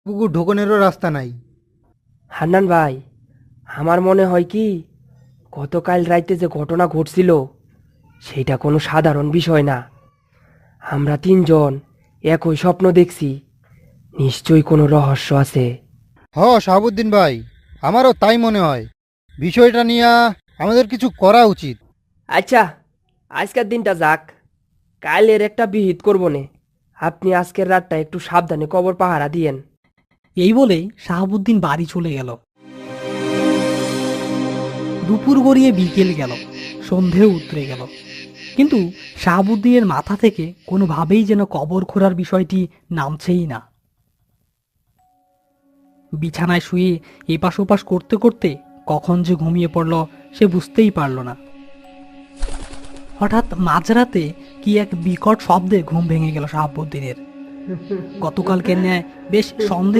পুকুর ঢোকনেরও রাস্তা নাই। হান্নান ভাই, আমার মনে হয় কি গতকাল রাইতে যে ঘটনা ঘটছিল সেটা কোনো সাধারণ বিষয় না। আমরা তিনজন একই স্বপ্ন দেখছি, নিশ্চয়ই কোনো রহস্য আছে। শাহাবুদ্দিন ভাই, আমারও তাই মনে হয়। বিষয়টা নিয়ে আমাদের কিছু করা উচিত। আচ্ছা, আজকের দিনটা যাক, কালের একটা বিহিত করবো নে। আপনি আজকের রাতটা একটু সাবধানে কবর পাহারা দিয়েন। এই বলেই শাহাবুদ্দিন বাড়ি চলে গেল। দুপুর গড়িয়ে বিকেল গেল, সন্ধেও উতরে গেল, কিন্তু শাহাবুদ্দিনের মাথা থেকে কোনোভাবেই যেন কবর খোঁড়ার বিষয়টি নামছেই না। বিছানায় শুয়ে এপাশ ওপাশ করতে করতে কখন যে ঘুমিয়ে পড়ল সে বুঝতেই পারল না। হঠাৎ মাঝরাতে কি এক বিকট শব্দে ঘুম ভেঙে গেল শাহাবুদ্দিনের। গতকালকের ন্যায় বেশ সন্দেহ